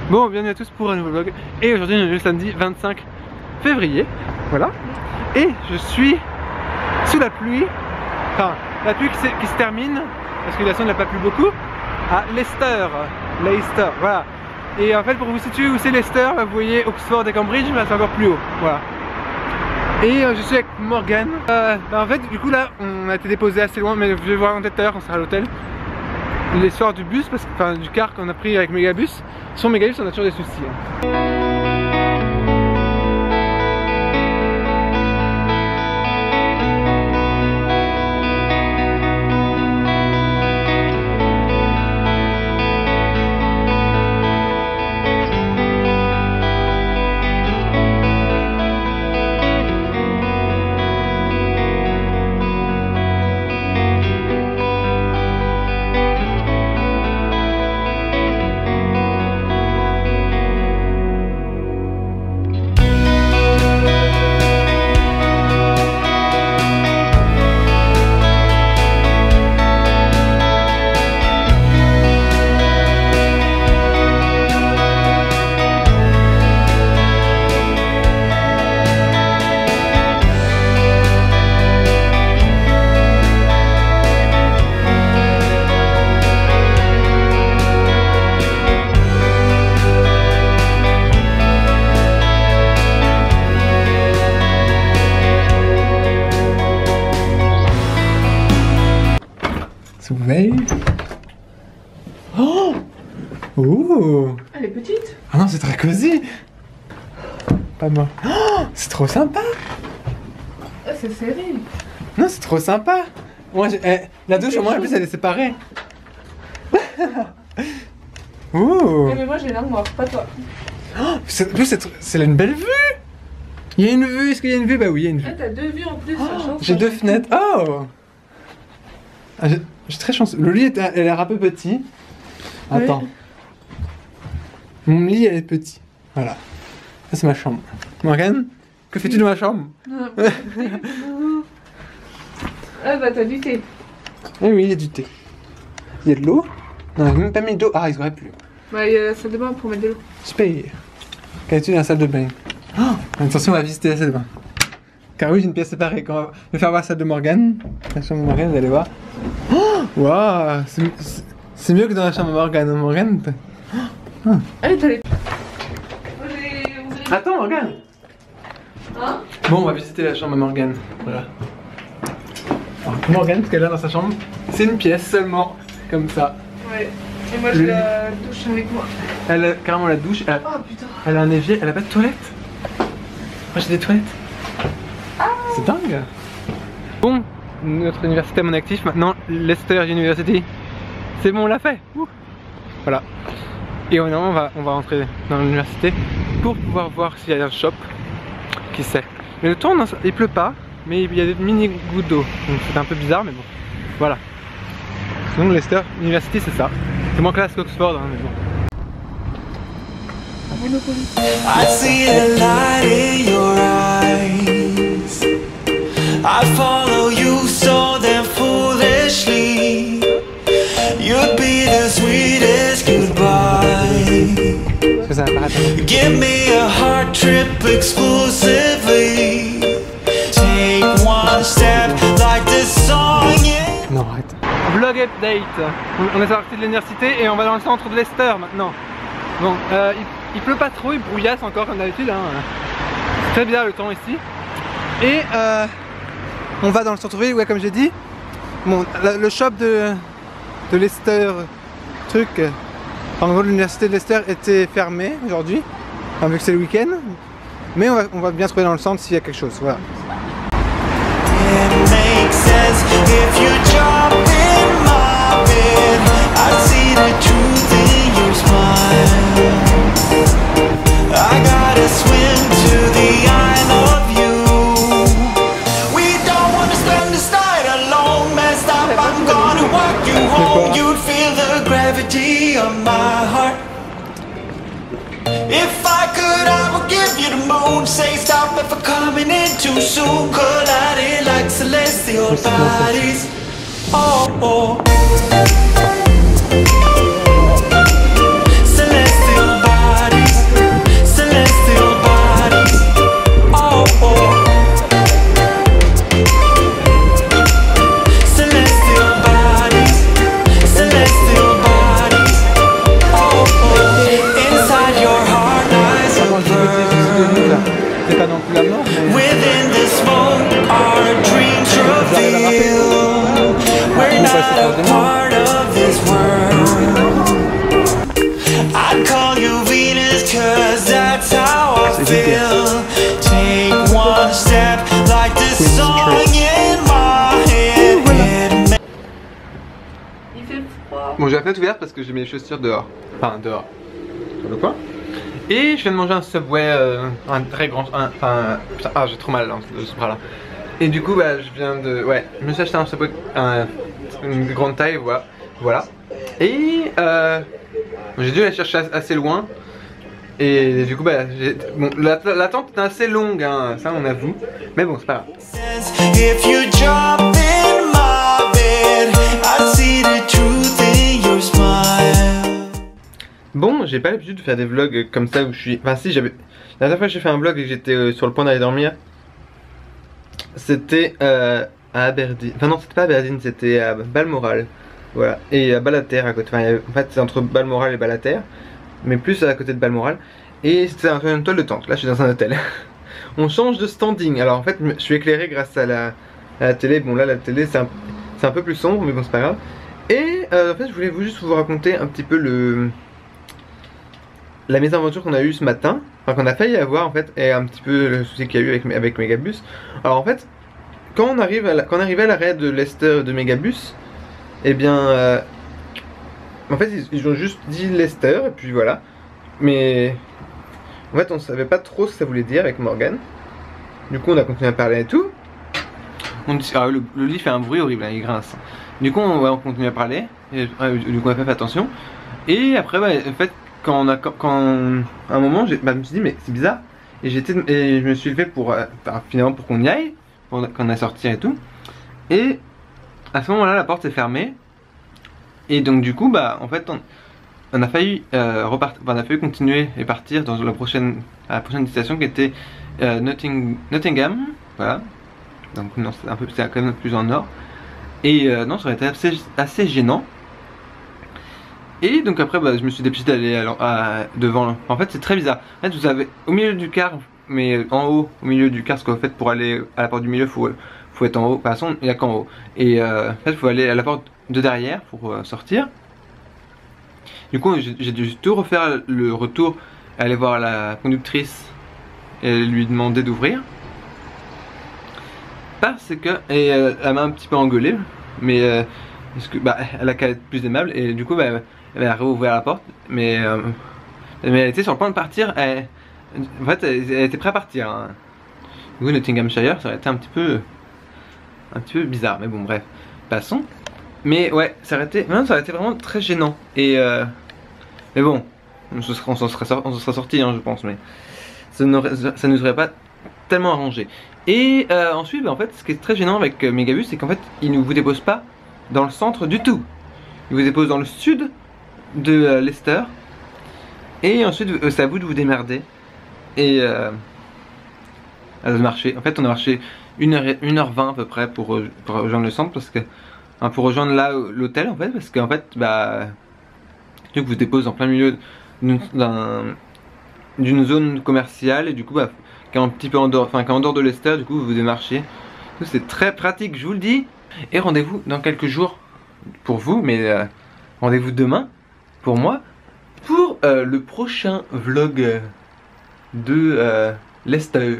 Bon, bienvenue à tous pour un nouveau vlog. Et aujourd'hui on est le samedi 25 février. Voilà. Et je suis sous la pluie. Enfin, la pluie qui se termine, parce que la semaine n'a pas plu beaucoup, à Leicester. Leicester, voilà. Et en fait, pour vous situer où c'est Leicester, vous voyez Oxford et Cambridge, mais c'est encore plus haut. Voilà. Et je suis avec Morgan. En fait, du coup là, on a été déposé assez loin, mais je vais voir en tête tout à l'heure quand on sera à l'hôtel. L'histoire du bus, parce que, enfin du car qu'on a pris avec Megabus. Sans Megabus, on a toujours des soucis. Oh! Ouh! Elle est petite. Ah non, c'est très cosy. Pas moi. Oh, c'est trop sympa. Ah, c'est serré. Non, c'est trop sympa. Moi, la douche au moins en plus elle est séparée. Ouh! Mais moi j'ai l'air noire, pas toi. Oh, c'est une belle vue. Il y a une vue. Est-ce qu'il y a une vue? Bah oui, il y a une vue. Ah, t'as deux vues en plus. J'ai deux fenêtres. Oh! Ah, j'ai très chanceux. Le lit elle a l'air un peu petit. Attends. Oui. Mon lit elle est petit. Voilà. Ça c'est ma chambre. Morgane, que fais-tu de ma chambre? Ah bah t'as du thé. Eh oui, il y a du thé. Il y a de l'eau. Non, il n'y a même pas mis d'eau. Ah, il se aurait plu. Bah il y a la salle de bain pour mettre de l'eau. Super. Qu'as-tu dans la salle de bain? Oh, attention, on va visiter la salle de bain. Car oui, j'ai une pièce séparée. Quand on va faire voir la salle de Morgane. La chambre de Morgane, vous allez voir. Oh, waouh, c'est mieux que dans la chambre de Morgane. Morgane. Oh. Allez, t'as les... Attends, Morgane. Hein? Bon, on va visiter la chambre de Morgane. Voilà. Alors, Morgane, ce qu'elle a dans sa chambre, c'est une pièce seulement. Comme ça. Ouais. Et moi j'ai la douche avec moi. Elle a carrément la douche. Elle a, oh putain. Elle a un évier. Elle a pas de toilette. Moi j'ai des toilettes. C'est dingue. Bon, notre université à mon actif maintenant, Leicester University. C'est bon, on l'a fait. Ouh. Voilà. Et maintenant on va rentrer dans l'université pour pouvoir voir s'il y a un shop. Qui sait. Mais le temps, non, il pleut pas, mais il y a des mini gouttes d'eau. Donc c'est un peu bizarre, mais bon. Voilà. Sinon Leicester University c'est ça. C'est moins classe qu'Oxford, hein, mais bon. I see a light in your eyes. I follow you so damn foolishly. You'd be the sweetest goodbye. Give me a heart trip exclusively. Take one step like this song. Non, arrête. Vlog update. On est sorti de l'université et on va dans le centre de Leicester maintenant. Bon, il pleut pas trop, il brouillasse encore comme d'habitude. Hein. C'est très bien le temps ici. Et on va dans le centre-ville, ouais, comme j'ai dit. Bon, le shop de Leicester, truc, en gros l'université de Leicester était fermée aujourd'hui, vu que c'est le week-end. Mais on va bien trouver dans le centre s'il y a quelque chose. Voilà. I gotta swim to the isle of you. We don't wanna spend this night alone. Messed up, I'm gonna walk you home. You'd feel the gravity of my heart. If I could, I would give you the moon. Say stop if I'm coming in too soon. Colliding like celestial bodies. Oh, oh. Celestial bodies. la fenêtre ouverte parce que j'ai mes chaussures dehors. Enfin dehors, sur le coin. Et je viens de manger un Subway, un très grand, ah j'ai trop mal dans ce bras là. Et du coup bah je viens de, ouais, je me suis acheté un Subway, une grande taille, voilà. Et j'ai dû aller chercher assez loin. Et du coup bah bon, l'attente est assez longue hein, ça on avoue. Mais bon c'est pas grave. If you jump in my bed, I see the truth in your smile. Bon, j'ai pas l'habitude de faire des vlogs comme ça où je suis. Enfin, si, j'avais. La dernière fois que j'ai fait un vlog et que j'étais sur le point d'aller dormir, c'était à Aberdeen. Enfin, non, c'était pas Aberdeen, c'était à Balmoral. Voilà. Et à Ballater à côté. Enfin, en fait, c'est entre Balmoral et Ballater, mais plus à côté de Balmoral. Et c'était une toile de tente. Là, je suis dans un hôtel. On change de standing. Alors, en fait, je suis éclairé grâce à la télé. Bon, là, la télé, c'est un peu plus sombre, mais bon, c'est pas grave. Et en fait, je voulais juste vous raconter un petit peu la mésaventure qu'on a eue ce matin, enfin qu'on a failli avoir en fait, et un petit peu le souci qu'il y a eu avec Megabus. Alors en fait, quand on arrivait à l'arrêt de Leicester de Megabus, eh bien, en fait ils ont juste dit Leicester et puis voilà. Mais en fait on savait pas trop ce que ça voulait dire avec Morgan. Du coup on a continué à parler et tout. On dit, le lit fait un bruit horrible, hein, il grince. Du coup on continue à parler, et, du coup on a fait attention. Et après bah, en fait à un moment, je me suis dit mais c'est bizarre et je me suis levé pour finalement pour qu'on y aille, qu'on a sorti et tout. Et à ce moment-là, la porte s'est fermée et donc du coup bah en fait on a failli repartir, on a failli continuer et partir dans la prochaine station qui était Nottingham, voilà. Donc non, c'est quand même plus en nord et non, ça aurait été assez gênant. Et donc après bah, je me suis dépêché d'aller devant. En fait c'est très bizarre. En fait vous avez au milieu du car, mais en haut, au milieu du car, ce qu'en fait pour aller à la porte du milieu faut être en haut. De toute façon il n'y a qu'en haut. Et en fait il faut aller à la porte de derrière pour sortir. Du coup j'ai dû tout refaire le retour, aller voir la conductrice et lui demander d'ouvrir. Parce que, et elle m'a un petit peu engueulé, mais parce que bah elle a qu'à être plus aimable et du coup bah elle a réouvert la porte, mais elle était sur le point de partir. En fait, elle était prête à partir. Hein. Du coup, Nottinghamshire, ça aurait été un petit peu bizarre, mais bon, bref, passons. Mais ouais, ça aurait été vraiment très gênant. Et mais bon, on se serait sorti, hein, je pense, mais ça nous aurait pas tellement arrangé. Et ensuite, bah, en fait, ce qui est très gênant avec Megabus, c'est qu'en fait, il ne vous dépose pas dans le centre du tout. Il vous dépose dans le sud de Leicester. Et ensuite c'est à vous de vous démerder. Et de marcher. En fait on a marché 1h20 à peu près pour rejoindre le centre. Parce que pour rejoindre là l'hôtel en fait. Parce qu'en fait bah tu vous dépose en plein milieu d'une zone commerciale. Et du coup bah qui est un petit peu en dehors, enfin qui est en dehors de Leicester. Du coup vous devez marcher. C'est très pratique, je vous le dis. Et rendez-vous dans quelques jours pour vous. Mais rendez-vous demain pour moi, pour le prochain vlog de Leicester.